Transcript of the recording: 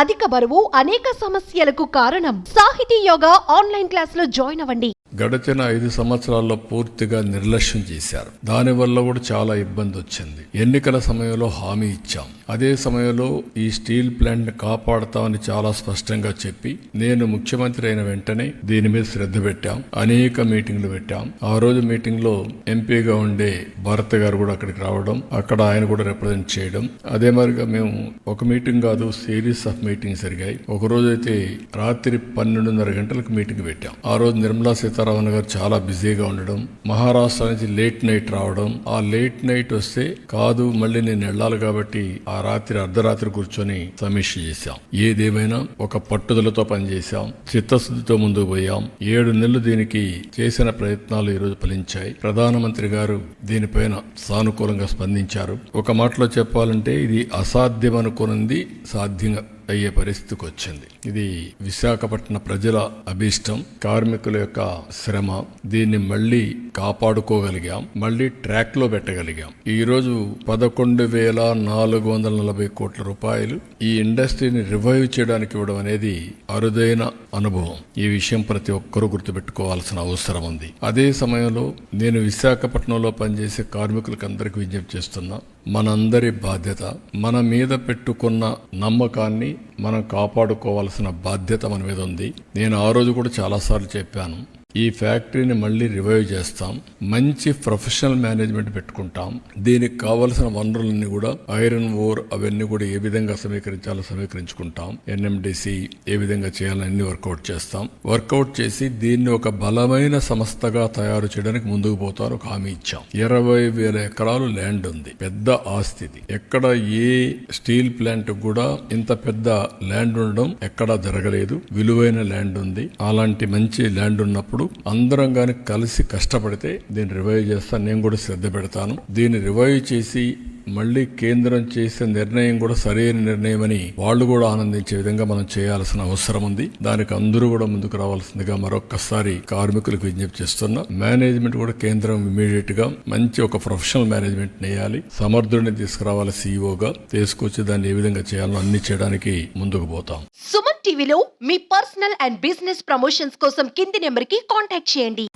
అధిక బరువు అనేక సమస్యలకు కారణం. సాహితీ యోగా ఆన్లైన్ క్లాసులో జాయిన్ అవ్వండి. గడిచిన 5 సంవత్సరాల్లో పూర్తిగా నిర్లక్ష్యం చేశారు. దానివల్ల కూడా చాలా ఇబ్బంది వచ్చింది. ఎన్నికల సమయంలో హామీ ఇచ్చాం. అదే సమయంలో ఈ స్టీల్ ప్లాంట్ ని కాపాడతామని చాలా స్పష్టంగా చెప్పి నేను ముఖ్యమంత్రి అయిన వెంటనే దీని మీద శ్రద్ధ పెట్టాం. అనేక మీటింగ్లు పెట్టాం. ఆ రోజు మీటింగ్ లో ఎంపీగా ఉండే భరత్ గారు కూడా అక్కడికి రావడం, అక్కడ ఆయన కూడా రిప్రజెంట్ చేయడం. అదే మరిగా మేము ఒక మీటింగ్ కాదు, సిరీస్ ఆఫ్ మీటింగ్స్ జరిగాయి. ఒక రోజు అయితే రాత్రి 12:30 గంటలకు మీటింగ్ పెట్టాం. ఆ రోజు నిర్మలా సీతారామన్ గారు చాలా బిజీగా ఉండడం, మహారాష్ట్ర నుంచి లేట్ నైట్ రావడం. ఆ లేట్ నైట్ వస్తే కాదు మళ్ళీ నేను వెళ్ళాలి కాబట్టి ఆ రాత్రి అర్ధరాత్రి కూర్చొని సమీక్ష చేశాం. ఏదేమైనా ఒక పట్టుదలతో పనిచేశాం, చిత్తశుద్ధితో ముందుకు పోయాం. 7 నెలలు దీనికి చేసిన ప్రయత్నాలు ఈ రోజు ఫలించాయి. ప్రధానమంత్రి గారు దీనిపైన సానుకూలంగా స్పందించారు. ఒక మాటలో చెప్పాలంటే ఇది అసాధ్యం అనుకున్నది సాధ్యంగా అయ్యే పరిస్థితికి వచ్చింది. ఇది విశాఖపట్నం ప్రజల అభీష్టం, కార్మికుల యొక్క శ్రమ. దీన్ని మళ్ళీ కాపాడుకోగలిగాం, మళ్ళీ ట్రాక్ లో పెట్టగలిగాం. ఈ రోజు 11,440 కోట్ల రూపాయలు ఈ ఇండస్ట్రీని రివైవ్ చేయడానికి ఇవ్వడం అనేది అరుదైన అనుభవం. ఈ విషయం ప్రతి ఒక్కరూ గుర్తుపెట్టుకోవాల్సిన అవసరం ఉంది. అదే సమయంలో నేను విశాఖపట్నంలో పనిచేసే కార్మికులకు అందరికీ విజ్ఞప్తి చేస్తున్నా, మనందరి బాధ్యత, మన మీద పెట్టుకున్న నమ్మకాన్ని మనం కాపాడుకోవాల్సిన బాధ్యత మన మీద ఉంది. నేను ఆ రోజు కూడా చాలాసార్లు చెప్పాను, ఈ ఫ్యాక్టరీని మళ్ళీ రివైవ్ చేస్తాం, మంచి ప్రొఫెషనల్ మేనేజ్మెంట్ పెట్టుకుంటాం. దీనికి కావలసిన వనరులన్నీ కూడా ఐరన్ ఓర్ అవన్నీ కూడా ఏ విధంగా సమీకరించాలో సమీకరించుకుంటాం. ఎన్ఎండిసి ఏ విధంగా చేయాలని వర్కౌట్ చేస్తాం. వర్కౌట్ చేసి దీన్ని ఒక బలమైన సంస్థగా తయారు చేయడానికి ముందుకు పోతారు ఒక హామీ ఇచ్చాం. 20,000 ఎకరాలు ల్యాండ్ ఉంది, పెద్ద ఆస్తి. ఎక్కడ ఏ స్టీల్ ప్లాంట్ కూడా ఇంత పెద్ద ల్యాండ్ ఉండడం ఎక్కడా జరగలేదు. విలువైన ల్యాండ్ ఉంది. అలాంటి మంచి ల్యాండ్ ఉన్నప్పుడు అందరం గాని కలిసి కష్టపడితే దీన్ని రివైవ్ చేస్తాను. నేను కూడా శ్రద్ధ పెడతాను. దీన్ని రివైవ్ చేసి మళ్ళీ కేంద్రం చేసే నిర్ణయం కూడా సరైన నిర్ణయం అని వాళ్ళు కూడా ఆనందించే విధంగా మనం చేయాల్సిన అవసరం ఉంది. దానికి అందరూ కూడా ముందుకు రావాల్సిందిగా మరొక్కసారి కార్మికులకు విజ్ఞప్తి చేస్తున్నా. మేనేజ్మెంట్ కూడా కేంద్రం ఇమీడియట్ గా మంచి ఒక ప్రొఫెషనల్ మేనేజ్మెంట్ నేయాలి. సమర్థుడిని తీసుకురావాలి, సీఈఓగా తీసుకొచ్చి దాన్ని ఏ విధంగా చేయాలో అన్ని చేయడానికి ముందుకు పోతాం. సుమన్ టీవీలో మీ పర్సనల్ అండ్ బిజినెస్ ప్రమోషన్స్ కోసం కింది నెంబర్ కి కాంటాక్ట్ చేయండి.